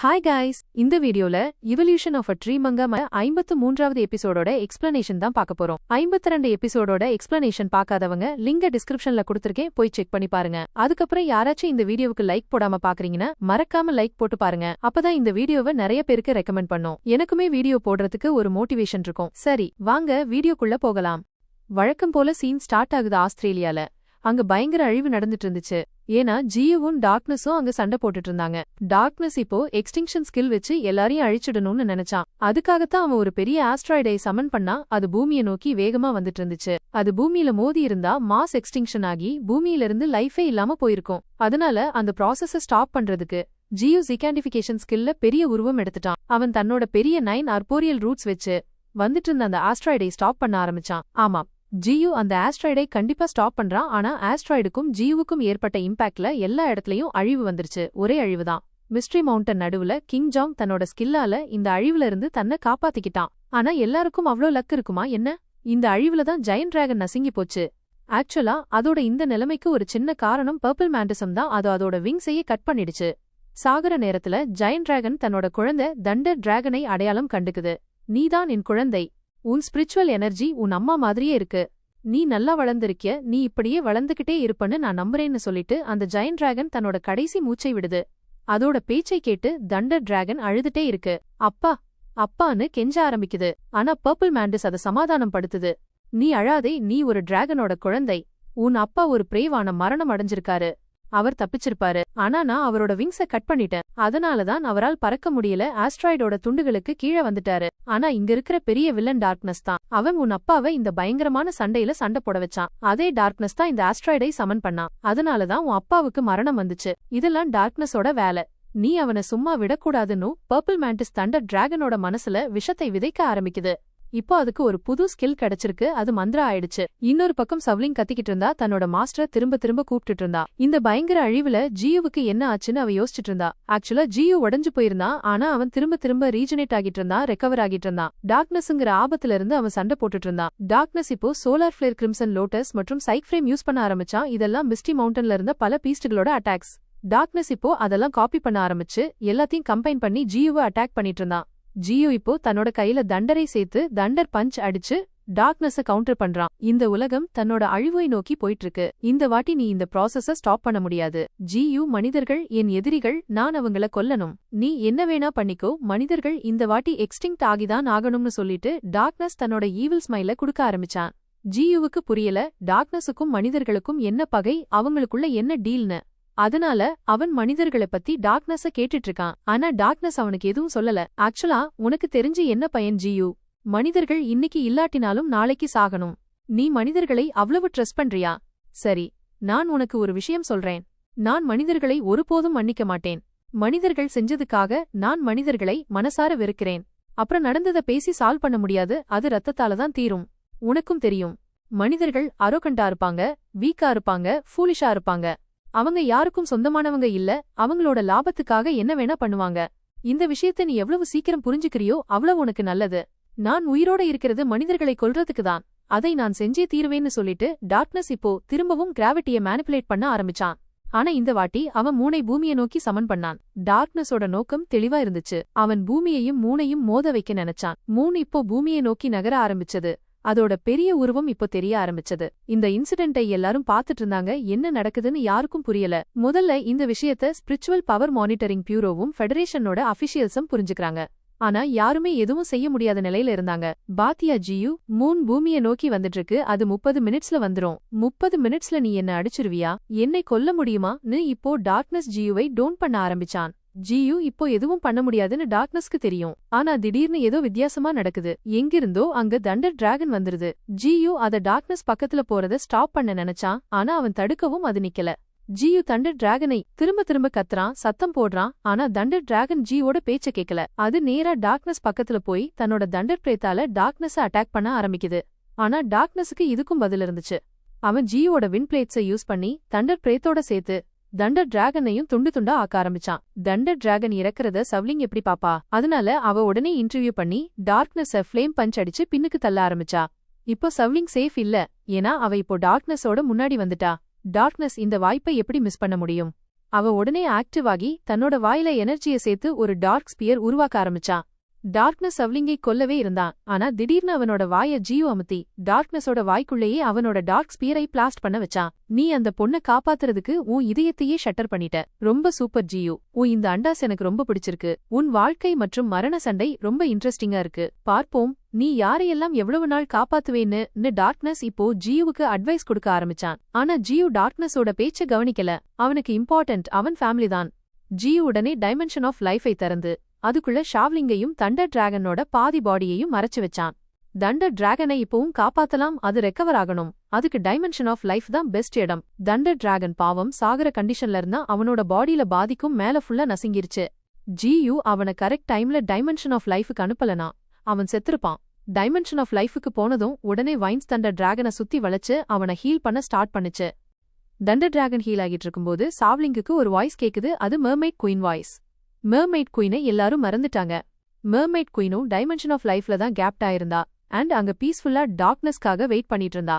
Hi guys, இந்த வீடியோல Evolution of a Tree Manga 53வது எபிசோடோட எக்ஸ்பிளனேஷன் தான் பார்க்க போறோம். 52 எபிசோடோட எக்ஸ்பிளனேஷன் பார்க்காதவங்க லிங்க டிஸ்கிரிப்ஷன்ல கொடுத்திருக்கேன், போய் செக் பண்ணி பாருங்க. அதுக்கப்புறம் யாராச்சும் இந்த வீடியோவுக்கு லைக் போடாம பாக்குறீங்கன்னா மறக்காம லைக் போட்டு பாருங்க. அப்பதான் இந்த வீடியோவை நிறைய பேருக்கு ரெக்கமெண்ட் பண்ணும். எனக்குமே வீடியோ போடுறதுக்கு ஒரு மோட்டிவேஷன் இருக்கும். சரி, வாங்க வீடியோக்குள்ள போகலாம். வழக்கம் போல சீன் ஸ்டார்ட் ஆகுது ஆஸ்திரேலியால. அங்க பயங்கர அழிவு நடந்துட்டு இருந்துச்சு. ஏன்னா ஜியுவும் டார்க்னஸும் அங்க சண்டை போட்டுட்டு இருந்தாங்க. டார்க்னஸ் இப்போ எக்ஸ்டிங்ஷன் ஸ்கில் வச்சு எல்லாரையும் அழிச்சிடணும்னு நினைச்சான். அதுக்காகத்தான் அவன் ஒரு பெரிய ஆஸ்ட்ராய்டை சமன் பண்ணா. அது பூமியை நோக்கி வேகமா வந்துட்டு இருந்துச்சு. அது பூமியில மோதி இருந்தா மாஸ் எக்ஸ்டிங்ஷன் ஆகி பூமியிலிருந்து லைஃபே இல்லாம போயிருக்கும். அதனால அந்த ப்ராசஸ ஸ்டாப் பண்றதுக்கு ஜியு ஜிகாண்டிஃபிகேஷன் ஸ்கில்ல பெரிய உருவம் எடுத்துட்டான். அவன் தன்னோட பெரிய 9 ஆர்போரியல் ரூட்ஸ் வச்சு வந்துட்டு இருந்த அந்த ஆஸ்ட்ராய்டை ஸ்டாப் பண்ண ஆரம்பிச்சான். ஆமாம், ஜியு அந்த ஆஸ்ட்ராய்டை கண்டிப்பா ஸ்டாப் பண்றான். ஆனா ஆஸ்ட்ராய்டுக்கும் ஜியுவுக்கும் ஏற்பட்ட இம்பாக்ட்ல எல்லா இடத்துலயும் அழிவு வந்துருச்சு. ஒரே அழிவுதான். மிஸ்ட்ரி மவுண்டன் நடுவுல கிங் ஜாங் தன்னோட ஸ்கில்லால இந்த அழிவுல இருந்து தன்னை காப்பாத்திக்கிட்டான். ஆனா எல்லாருக்கும் அவ்ளோ லக் இருக்குமா என்ன? இந்த அழிவுல தான் ஜெயண்ட் டிராகன் நசுங்கி போச்சு. ஆக்சுவலா அதோட இந்த நிலைமைக்கு ஒரு சின்ன காரணம் பர்பிள் மேண்டிசம் தான். அது அதோட விங்ஸையே கட் பண்ணிடுச்சு. சாகர நேரத்துல ஜெயண்ட் டிராகன் தன்னோட குழந்தை தண்டர் டிராகனை அடையாளம் கண்டுக்குது. நீதான் என் குழந்தை. உன் ஸ்பிரிச்சுவல் எனர்ஜி உன் அம்மா மாதிரியே இருக்கு. நீ நல்லா வளர்ந்திருக்கிய, நீ இப்படியே வளர்ந்துகிட்டே இருப்பன்னு நான் நம்புறேன்னு சொல்லிட்டு அந்த ஜெயண்ட் டிராகன் தன்னோட கடைசி மூச்சை விடுது. அதோட பேச்சை கேட்டு தண்டர் டிராகன் அழுதுட்டே இருக்கு. அப்பா அப்பான்னு கெஞ்ச ஆரம்பிக்குது. ஆனா பர்பிள் மேண்டிஸ் அதை சமாதானம் படுத்துது. நீ அழாதே, நீ ஒரு டிராகனோட குழந்தை. உன் அப்பா ஒரு பிரேவான மரணம் அடைஞ்சிருக்காரு. அவர் தப்பிச்சிருப்பாரு. ஆனா நான் அவரோட விங்ஸ கட் பண்ணிட்டேன். அதனாலதான் அவரால் பறக்க முடியல. ஆஸ்ட்ராய்டோட துண்டுகளுக்கு கீழே வந்துட்டாரு. ஆனா இங்க இருக்கிற பெரிய வில்லன் டார்க்னஸ் தான். அவன் உன் அப்பாவை இந்த பயங்கரமான சண்டையில சண்டை போட வச்சான். அதே டார்க்னஸ் தான் இந்த ஆஸ்ட்ராய்டை சமன் பண்ணான். அதனாலதான் உன் அப்பாவுக்கு மரணம் வந்துச்சு. இதெல்லாம் டார்க்னஸோட வேலை. நீ அவனை சும்மா விடக்கூடாதுன்னு பர்பிள் மேண்டிஸ் தண்டர் டிராகனோட மனசுல விஷத்தை விதைக்க ஆரம்பிக்குது. இப்போ அதுக்கு ஒரு புது ஸ்கில் கிடைச்சிருக்கு. அது மந்திரா ஆயிடுச்சு. இன்னொரு பக்கம் சவ்லிங் கத்திக்கிட்டு இருந்தா. தன்னோட மாஸ்டரை திரும்ப திரும்ப கூப்பிட்டு இருந்தா. இந்த பயங்கர அழிவுல ஜியுவுக்கு என்ன ஆச்சுன்னு அவ யோசிச்சுட்டு இருந்தா. ஆக்சுவலா ஜியு உடைஞ்சு போயிருந்தான். ஆனா அவன் திரும்ப திரும்ப ரீஜெனேட் ஆகிட்டு இருந்தான், ரெக்கவர் ஆகிட்டு இருந்தான். டார்க்னஸ்ங்கிற ஆபத்துல இருந்து அவன் சண்டை போட்டுட்டு இருந்தான். டார்க்னஸ் இப்போ சோலார் ஃபிளேர், கிரிம்சன் லோட்டஸ் மற்றும் சைக் ஃப்ரேம் யூஸ் பண்ண ஆரம்பிச்சான். இதெல்லாம் மிஸ்டி மவுண்டன்ல இருந்த பல பீஸ்டுகளோட அட்டாக்ஸ். டார்க்னஸ் இப்போ அதெல்லாம் காப்பி பண்ண ஆரம்பிச்சு எல்லாத்தையும் கம்பைன் பண்ணி ஜியுவை அட்டாக் பண்ணிட்டு இருந்தான். ஜியு இப்போ தன்னோட கையில தண்டரை சேர்த்து தண்டர் பஞ்ச் அடிச்சு டார்க்னஸ கவுண்டர் பண்றான். இந்த உலகம் தன்னோட அழிவை நோக்கி போயிட்டு இருக்கு. இந்த வாட்டி நீ இந்த ப்ராசஸ ஸ்டாப் பண்ண முடியாது. ஜியு, மனிதர்கள் என் எதிரிகள். நான் அவங்கள கொல்லணும். நீ என்ன வேணா பண்ணிக்கோ. மனிதர்கள் இந்த வாட்டி எக்ஸ்டிங்க்ட் ஆகிதான் ஆகணும்னு சொல்லிட்டு டார்க்னஸ் தன்னோட ஈவில் ஸ்மைல குடுக்க ஆரம்பிச்சான். ஜியுவுக்கு புரியல டார்க்னஸுக்கும் மனிதர்களுக்கும் என்ன பகை, அவங்களுக்குள்ள என்ன டீல்னு. அதனால அவன் மனிதர்களை பத்தி டார்க்னஸ கேட்டுட்டு இருக்கான். ஆனா டார்க்னஸ் அவனுக்கு எதுவும் சொல்லல. ஆக்சுவலா உனக்கு தெரிஞ்சு என்ன பயன் ஜியு? மனிதர்கள் இன்னைக்கு இல்லாட்டினாலும் நாளைக்கு சாகணும். நீ மனிதர்களை அவ்வளவு ட்ரஸ்ட் பண்றியா? சரி, நான் உனக்கு ஒரு விஷயம் சொல்றேன். நான் மனிதர்களை ஒருபோதும் மன்னிக்க மாட்டேன். மனிதர்கள் செஞ்சதுக்காக நான் மனிதர்களை மனசார வெறுக்கிறேன். அப்புறம் நடந்தத பேசி சால்வ் பண்ண முடியாது. அது ரத்தத்தால தான் தீரும். உனக்கும் தெரியும். மனிதர்கள் அரோகண்டா இருப்பாங்க, வீக்கா இருப்பாங்க, ஃபூலிஷா இருப்பாங்க. அவங்க யாருக்கும் சொந்தமானவங்க இல்ல. அவங்களோட லாபத்துக்காக என்ன வேணா பண்ணுவாங்க. இந்த விஷயத்த நீ எவ்வளவு சீக்கிரம் புரிஞ்சுக்கிறியோ அவ்வளவு உனக்கு நல்லது. நான் உயிரோட இருக்கிறது மனிதர்களை கொல்றதுக்கு தான். அதை நான் செஞ்சே தீருவேன்னு சொல்லிட்டு டார்க்னஸ் இப்போ திரும்பவும் கிராவிட்டியை மேனிபுலேட் பண்ண ஆரம்பிச்சான். ஆனா இந்த வாட்டி அவன் மூனை பூமியை நோக்கி சமன் பண்ணான். டார்க்னஸோட நோக்கம் தெளிவா இருந்துச்சு. அவன் பூமியையும் மூனையும் மோத வைக்க நினைச்சான். மூன் இப்போ பூமியை நோக்கி நகர ஆரம்பிச்சது. அதோட பெரிய உருவம் இப்போ தெரிய ஆரம்பிச்சது. இந்த இன்சிடென்ட்டை எல்லாரும் பாத்துட்டு இருந்தாங்க. என்ன நடக்குதுன்னு யாருக்கும் புரியல. முதல்ல இந்த விஷயத்த ஸ்பிரிச்சுவல் பவர் மானிட்டரிங் பியூரோவும் ஃபெடரேஷனோட அபிஷியல்ஸும் புரிஞ்சுக்கிறாங்க. ஆனா யாருமே எதுவும் செய்ய முடியாத நிலையில இருந்தாங்க. பாத்தியா ஜியு, மூன் பூமியை நோக்கி வந்துட்டு இருக்கு. அது 30 மினிட்ஸ்ல வந்துரும். 30 மினிட்ஸ்ல நீ என்ன அடிச்சிருவியா? என்னை கொல்ல முடியுமா?ன்னு இப்போ டார்க்னஸ் ஜியுவை டோன் பண்ண ஆரம்பிச்சான். ஜியு இப்போ எதுவும் பண்ண முடியாதுன்னு டார்க்னஸ்க்கு தெரியும். ஆனா திடீர்னு ஏதோ வித்தியாசமா நடக்குது. எங்கிருந்தோ அங்க தண்டர் டிராகன் வந்துருது. ஜியு அத டார்க்னஸ் பக்கத்துல போறத ஸ்டாப் பண்ண நினைச்சான். ஆனா அவன் தடுக்கவும் அது நிக்கல. ஜியு தண்டர் டிராகனை திரும்ப திரும்ப கத்துறான், சத்தம் போடுறான். ஆனா தண்டர் டிராகன் ஜியோட பேச்ச கேக்கல. அது நேரா டார்க்னஸ் பக்கத்துல போய் தன்னோட தண்டர் பிரேத்தால டார்க்னஸ அட்டாக் பண்ண ஆரம்பிக்குது. ஆனா டார்க்னஸுக்கு இதுக்கும் பதில் இருந்துச்சு. அவன் ஜியோட வின் பிளேட்ஸை யூஸ் பண்ணி தண்டர் பிரேத்தோட சேர்த்து தண்டர் டிராகனையும் துண்டு துண்டா ஆக்க ஆரம்பிச்சான். தண்டர் டிராகன் இறக்குறத சவ்லிங் எப்படி பாப்பா? அதனால அவ உடனே இன்டர்வியூ பண்ணி டார்க்னஸ ஃப்ளேம் பஞ்ச் அடிச்சு பின்னுக்கு தள்ள ஆரம்பிச்சா. இப்போ சவ்லிங் சேஃப் இல்ல. ஏன்னா அவ இப்போ டார்க்னஸோட முன்னாடி வந்துட்டா. டார்க்னஸ் இந்த வாய்ப்பை எப்படி மிஸ் பண்ண முடியும்? அவ உடனே ஆக்டிவ் ஆகி தன்னோட வாயில எனர்ஜியை சேர்த்து ஒரு டார்க் ஸ்பியர் உருவாக்க ஆரம்பிச்சான். டார்க்னஸ் சவ்லிங்கை கொல்லவே இருந்தான். ஆனா திடீர்னு அவனோட வாய ஜியு அமுத்தி டார்க்னஸோட வாய்க்குள்ளேயே அவனோட டார்க் ஸ்பியரை பிளாஸ்ட் பண்ண வச்சான். நீ அந்த பொண்ண காப்பாத்துறதுக்கு உன் இதயத்தையே ஷட்டர் பண்ணிட்ட. ரொம்ப சூப்பர் ஜியு. இந்த அண்டாஸ் எனக்கு ரொம்ப பிடிச்சிருக்கு. உன் வாழ்க்கை மற்றும் மரண சண்டை ரொம்ப இன்ட்ரெஸ்டிங்கா இருக்கு. பார்ப்போம் நீ யாரையெல்லாம் எவ்வளவு நாள் காப்பாத்துவேன்னு டார்க்னஸ் இப்போ ஜியுவுக்கு அட்வைஸ் கொடுக்க ஆரம்பிச்சான். ஆனா ஜியு டார்க்னஸோட பேச்ச கவனிக்கல. அவனுக்கு இம்பார்ட்டன்ட் அவன் ஃபேமிலி தான். ஜியு உடனே டைமென்ஷன் ஆஃப் லைஃபை திறந்து அதுக்குள்ள ஷாவ்லிங்கையும் தண்டர் டிராகனோட பாதி பாடியையும் மறைச்சு வச்சான். தண்டர் டிராகனை இப்பவும் காப்பாத்தலாம், அது ரெக்கவர் ஆகணும். அதுக்கு டைமென்ஷன் ஆஃப் லைஃப் தான் பெஸ்ட் இடம். தண்டர் டிராகன் பாவம் சாகர கண்டிஷன்ல இருந்தா அவனோட பாடியில பாதிக்கும் மேல ஃபுல்லா நசுங்கிருச்சு. ஜியு அவனை கரெக்ட் டைம்ல டைமென்ஷன் ஆஃப் லைஃபுக்கு அனுப்பலனா அவன் செத்துருப்பான். டைமென்ஷன் ஆஃப் லைஃபுக்கு போனதும் உடனே வைன்ஸ் தண்டர் டிராகனை சுத்தி வளைச்சு அவனை ஹீல் பண்ண ஸ்டார்ட் பண்ணுச்சு. தண்டர் டிராகன் ஹீல் ஆகிட்டு இருக்கும்போது சாவ்லிங்குக்கு ஒரு வாய்ஸ் கேக்குது. அது மெர்மெய்ட் குயின் வாய்ஸ். மெர்மெய்ட் குயினை எல்லாரும் மறந்துட்டாங்க. மெர்மெய்ட் குயினும் டைமென்ஷன் ஆஃப் லைஃப்ல தான் கேப்டா இருந்தா அண்ட் அங்க பீஸ்ஃபுல்லா டார்க்னஸ்க்காக வெயிட் பண்ணிட்டு இருந்தா.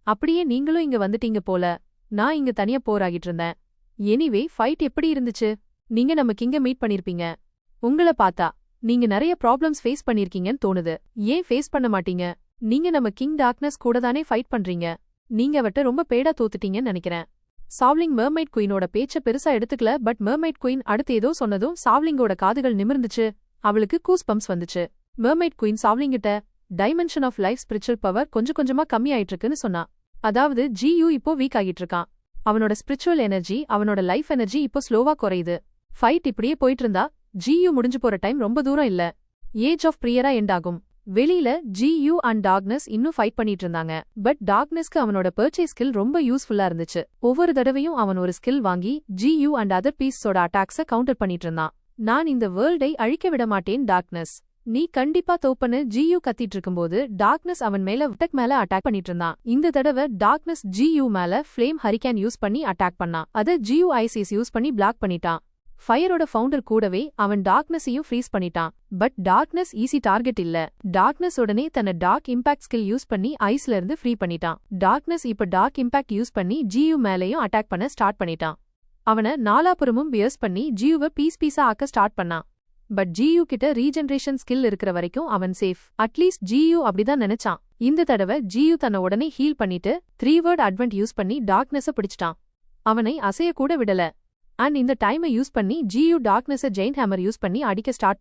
அப்படியே நீங்களும் இங்க வந்துட்டீங்க போல. நான் இங்க தனியா போராகிட்டு இருந்தேன். எனிவே ஃபைட் எப்படி இருந்துச்சு? நீங்க நம்ம கிங்க மீட் பண்ணிருப்பீங்க. உங்கள பார்த்தா நீங்க நிறைய ப்ராப்ளம்ஸ் ஃபேஸ் பண்ணிருக்கீங்கன்னு தோணுது. ஏன் ஃபேஸ் பண்ண மாட்டீங்க? நீங்க நம்ம கிங் டார்க்னஸ் கூட தானே ஃபைட் பண்றீங்க. நீங்க அவட்ட ரொம்ப பேடா தோத்துட்டீங்கன்னு நினைக்கிறேன். சாவ்லிங் மெர்மெய்ட் குயினோட பேச்ச பெருசா எடுத்துக்கல. பட் மெர்மெய்ட் குயின் அடுத்து ஏதோ சொன்னதும் சாவ்லிங்கோட காதுகள் நிமிர்ந்துச்சு. அவளுக்கு கூஸ் பம்ப்ஸ் வந்துச்சு. மெர்மெய்ட் குயின் சாவ்லிங்கிட்ட dimension of life spiritual power கொஞ்சம் கொஞ்சமா கம்மி ஆயிட்டு இருக்குன்னு சொன்னா. அதாவது ஜியு இப்போ வீக் ஆகிட்டு இருக்கான். அவனோட ஸ்பிரிச்சுவல் எனர்ஜி அவனோட லைஃப் எனர்ஜி இப்போ ஸ்லோவா குறையுது. ஃபைட் இப்படியே போயிட்டு இருந்தா ஜியு முடிஞ்சு போற டைம் ரொம்ப தூரம் இல்ல. ஏஜ் ஆஃப் பிரியரா எண்ட் ஆகும். வெளியில ஜியு அண்ட் டார்க்னஸ் இன்னும் ஃபைட் பண்ணிட்டு இருந்தாங்க. பட் டார்க்னஸ்க்கு அவனோட பர்ச்சேஸ் ஸ்கில் ரொம்ப யூஸ்ஃபுல்லா இருந்துச்சு. ஒவ்வொரு தடவையும் அவன் ஒரு ஸ்கில் வாங்கி ஜியு அண்ட் அதர் பீஸோட அட்டாக்ஸ கவுண்டர் பண்ணிட்டு இருந்தான். நான் இந்த வேர்ல்டை அழிக்க விட மாட்டேன் டார்க்னஸ். நீ கண்டிப்பா தோப்பன்னு ஜியு கத்திட்டு இருக்கும்போது டார்க்னஸ் அவன் மேல விட்டக் மேல அட்டாக் பண்ணிட்டு இருந்தான். இந்த தடவை டார்க்னஸ் ஜியு மேல ஃப்ளேம் ஹரிகேன் யூஸ் பண்ணி அட்டாக் பண்ணான். அத ஜியு ஐசிஸ் யூஸ் பண்ணி பிளாக் பண்ணிட்டான். ஃபயரோட ஃபவுண்டர் கூடவே அவன் டார்க்னஸையும் ஃப்ரீஸ் பண்ணிட்டான். பட் டார்க்னஸ் ஈஸி டார்கெட் இல்ல. டார்க்னஸ் உடனே தன்னை டார்க் இம்பாக்ட் ஸ்கில் யூஸ் பண்ணி ஐஸ்ல இருந்து ஃப்ரீ பண்ணிட்டான். டார்க்னஸ் இப்ப டார்க் இம்பாக்ட் யூஸ் பண்ணி ஜியு மேலையும் அட்டாக் பண்ண ஸ்டார்ட் பண்ணிட்டான். அவனை நாலாபுரமும் பியர்ஸ் பண்ணி ஜியுவை பீஸா ஆக்க ஸ்டார்ட் பண்ணான். பட் ஜியு கிட்ட ரீஜெனரேஷன் ஸ்கில் இருக்கிற வரைக்கும் அவன் சேஃப். அட்லீஸ்ட் ஜியு அப்படிதான் நினைச்சான். இந்த தடவை ஜியு தன்னை உடனே ஹீல் பண்ணிட்டு 3 வேர்ட் அட்வென்ட் யூஸ் பண்ணி டார்க்னஸ பிடிச்சிட்டான். அவனை அசைய கூட விடல. அண்ட் இந்த டைமை யூஸ் பண்ணி ஜியு டார்க்னஸ ஜெயிண்ட் ஹேமர் யூஸ் பண்ணி அடிக்க ஸ்டார்ட்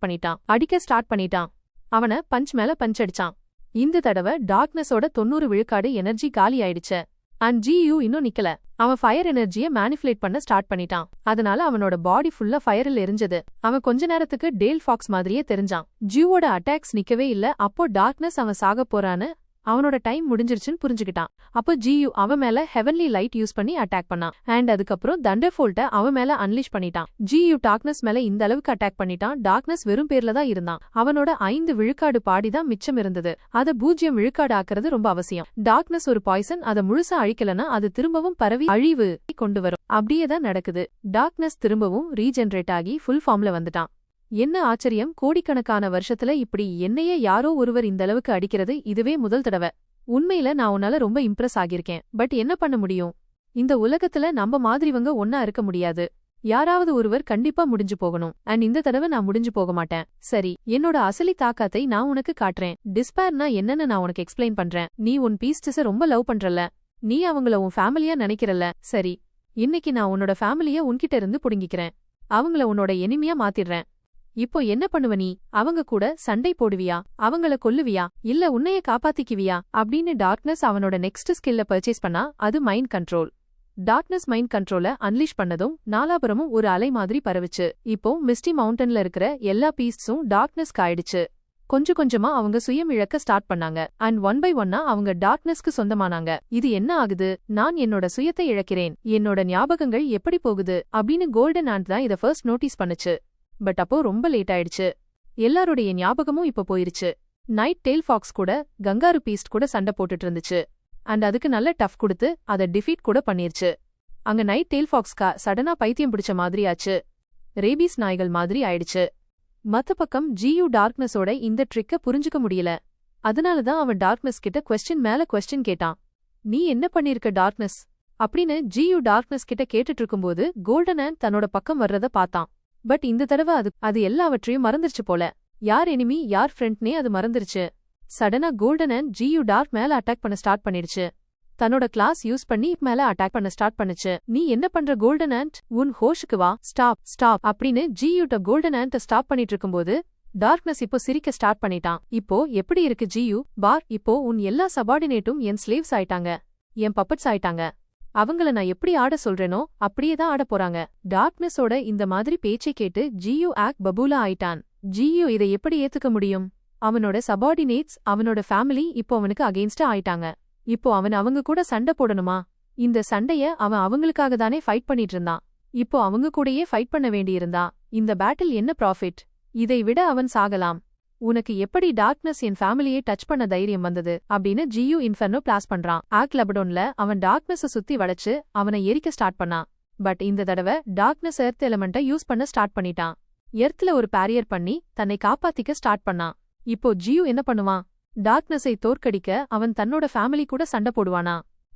பண்ணிட்டான். அவனை பஞ்ச் மேல பஞ்ச் அடிச்சான். இந்த தடவை டார்க்னஸோட 90 விழுக்காடு எனர்ஜி காலி ஆயிடுச்சு. அண்ட் ஜியு இன்னும் நிக்கல. அவன் ஃபயர் எனர்ஜியை மேனிபுலேட் பண்ண ஸ்டார்ட் பண்ணிட்டான். அதனால அவனோட பாடி ஃபுல்லா ஃபயரில் எரிஞ்சது. அவன் கொஞ்ச நேரத்துக்கு டேல் ஃபாக்ஸ் மாதிரியே தெரிஞ்சான். ஜியோட அட்டாக்ஸ் நிக்கவே இல்ல. அப்போ டார்க்னஸ் அவன் சாக போறான்னு அவனோட டைம் முடிஞ்சிருச்சுன்னு புரிஞ்சுக்கிட்டான். அப்போ ஜியு அவன் மேல ஹெவன்லி லைட் யூஸ் பண்ணி அட்டாக் பண்ணான். அண்ட் அதுக்கப்புறம் தண்டர்ஃபோல்ட்ட அவன் மேல அன்லீஷ் பண்ணிட்டான். ஜியு டார்க்னஸ் மேல இந்த அளவுக்கு அட்டாக் பண்ணிட்டான். டார்க்னஸ் வெறும் பேர்ல தான் இருந்தான். அவனோட 5 விழுக்காடு பாடிதான் மிச்சம் இருந்தது. அதை 0 விழுக்காடு ஆக்குறது ரொம்ப அவசியம். டார்க்னஸ் ஒரு பாய்சன். அதை முழுசா அழிக்கலனா அது திரும்பவும் பரவி அழிவு கொண்டு வரும். அப்படியேதான் நடக்குது. டார்க்னஸ் திரும்பவும் ரீஜெனரேட் ஆகி ஃபுல் ஃபார்ம்ல வந்துட்டான். என்ன ஆச்சரியம், கோடிக்கணக்கான வருஷத்துல இப்படி என்னையே யாரோ ஒருவர் இந்த அளவுக்கு அடிக்கிறது இதுவே முதல் தடவை. உண்மையில நான் உன்னால ரொம்ப இம்ப்ரெஸ் ஆகியிருக்கேன். பட் என்ன பண்ண முடியும்? இந்த உலகத்துல நம்ம மாதிரிவங்க ஒன்னா இருக்க முடியாது. யாராவது ஒருவர் கண்டிப்பா முடிஞ்சு போகணும். அண்ட் இந்த தடவை நான் முடிஞ்சு போக மாட்டேன். சரி, என்னோட அசலி தாக்காத்தை நான் உனக்கு காட்டுறேன். டிஸ்பேர்னா என்னன்னு நான் உனக்கு எக்ஸ்பிளைன் பண்றேன். நீ உன் பீஸ்டஸ ரொம்ப லவ் பண்றல. நீ அவங்கள உன் ஃபேமிலியா நினைக்கிறல்ல. சரி, இன்னைக்கு நான் உன்னோட ஃபேமிலிய உன்கிட்ட இருந்து புடுங்கிக்கிறேன். அவங்கள உன்னோட எனிமியா மாத்திடுறேன். இப்போ என்ன பண்ணுவ நீ? அவங்க கூட சண்டை போடுவியா? அவங்கள கொல்லுவியா? இல்ல உன்னைய காப்பாத்திக்குவியா? அப்படின்னு டார்க்னஸ் அவனோட நெக்ஸ்ட் ஸ்கில்ல பர்ச்சேஸ் பண்ணா. அது மைண்ட் கண்ட்ரோல். டார்க்னஸ் மைண்ட் கண்ட்ரோல அன்லீஷ் பண்ணதும் நாலாபுரமும் ஒரு அலை மாதிரி பரவுச்சு. இப்போ மிஸ்டி மவுண்டன்ல இருக்கிற எல்லா பீஸ்ட்ஸும் டார்க்னஸ்க்கு ஆயிடுச்சு. கொஞ்சம் கொஞ்சமா அவங்க சுயம் இழக்க ஸ்டார்ட் பண்ணாங்க. அண்ட் 1 by 1 அவங்க டார்க்னஸ்க்கு சொந்தமானாங்க. இது என்ன ஆகுது? நான் என்னோட சுயத்தை இழக்கிறேன். என்னோட ஞாபகங்கள் எப்படி போகுது அப்படின்னு கோல்டன் ஆண்ட் தான் இதை ஃபர்ஸ்ட் நோட்டீஸ் பண்ணுச்சு. பட் அப்போ ரொம்ப லேட் ஆயிடுச்சு. எல்லாருடைய ஞாபகமும் இப்ப போயிருச்சு. நைட் டெயில் ஃபாக்ஸ் கூட கங்காரு பீஸ்ட் கூட சண்டை போட்டுட்டு இருந்துச்சு. அண்ட் அதுக்கு நல்ல டஃப் கொடுத்து அதை டிஃபீட் கூட பண்ணிருச்சு. அங்க நைட் டெயில் ஃபாக்ஸ்கா சடனா பைத்தியம் பிடிச்ச மாதிரி ஆச்சு. ரேபீஸ் நாய்கள் மாதிரி ஆயிடுச்சு. மத்த பக்கம் ஜியு டார்க்னஸோட இந்த ட்ரிக்க புரிஞ்சுக்க முடியல. அதனாலதான் அவன் டார்க்னஸ் கிட்ட கொஸ்டின் மேல கொஸ்டின் கேட்டான். நீ என்ன பண்ணிருக்க டார்க்னஸ்? அப்படின்னு ஜியு டார்க்னஸ் கிட்ட கேட்டுட்டு இருக்கும்போது கோல்டன் ஆண்ட் தன்னோட பக்கம் வர்றத பார்த்தான். பட் இந்த தடவை அது எல்லாவற்றையும் மறந்துருச்சு போல. யார் எனிமி யார் ஃப்ரெண்ட்னே அது மறந்துருச்சு. சடனா கோல்டன் ஆண்ட் ஜியு டார்க் மேல அட்டாக் பண்ண ஸ்டார்ட் பண்ணிடுச்சு. தன்னோட கிளாஸ் யூஸ் பண்ணி மேல அட்டாக் பண்ண ஸ்டார்ட் பண்ணுச்சு. நீ என்ன பண்ற கோல்டன் ஆண்ட், உன் ஹோஷுக்கு வா, ஸ்டாப் அப்படின்னு ஜியுட்ட கோல்டன் ஆண்ட ஸ்டாப் பண்ணிட்டு இருக்கும்போது டார்க்னஸ் இப்போ சிரிக்க ஸ்டார்ட் பண்ணிட்டான். இப்போ எப்படி இருக்கு ஜியு பார், இப்போ உன் எல்லா சபார்டினேட்டும் என் ஸ்லேவ்ஸ் ஆயிட்டாங்க, என் பப்பட்ஸ் ஆயிட்டாங்க. அவங்கள நான் எப்படி ஆட சொல்றேனோ அப்படியே தான் ஆட போறாங்க. டார்க்னஸோட இந்த மாதிரி பேச்சை கேட்டு ஜியு பபூலா ஆயிட்டான். ஜியு இதை எப்படி ஏத்துக்க முடியும்? அவனோட சபார்டினேட்ஸ், அவனோட ஃபேமிலி இப்போ அவனுக்கு அகெயின்ஸ்டா ஆயிட்டாங்க. இப்போ அவன் அவங்க கூட சண்டை போடணுமா? இந்த சண்டைய அவன் அவங்களுக்காக தானே ஃபைட் பண்ணிட்டு இருந்தான். இப்போ அவங்க கூடயே ஃபைட் பண்ண வேண்டியிருந்தா இந்த பேட்டில் என்ன ப்ராஃபிட்? இதை விட அவன் சாகலாம். உனக்கு எப்படி டார்க்னஸ் என் ஃபேமிலியை டச் பண்ண தைரியம் வந்தது அப்படின்னு ஜியு இன்ஃபெர்னோ பிளாஸ் பண்றான். லெபடோன்ல அவன் டார்க்னஸ சுத்தி வளைச்சு அவனை எரிக்க ஸ்டார்ட் பண்ணான். பட் இந்த தடவை டார்க்னஸ் எர்த் எலமெண்ட்டை யூஸ் பண்ண ஸ்டார்ட் பண்ணிட்டான். எர்த்ல ஒரு பேரியர் பண்ணி தன்னை காப்பாத்திக்க ஸ்டார்ட் பண்ணான். இப்போ ஜியு என்ன பண்ணுவான்? டார்க்னஸை தோற்கடிக்க அவன் தன்னோட ஃபேமிலி கூட சண்டை போடுவானா?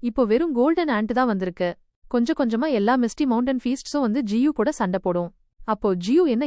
இப்போ வெறும் கோல்டன் ஆண்ட் தான் வந்திருக்கு. கொஞ்சம் கொஞ்சமா எல்லா மிஸ்டி மவுண்டன் ஃபீஸ்ட்ஸும் வந்து ஜியு கூட சண்டை போடும். அப்போ ஜியு என்ன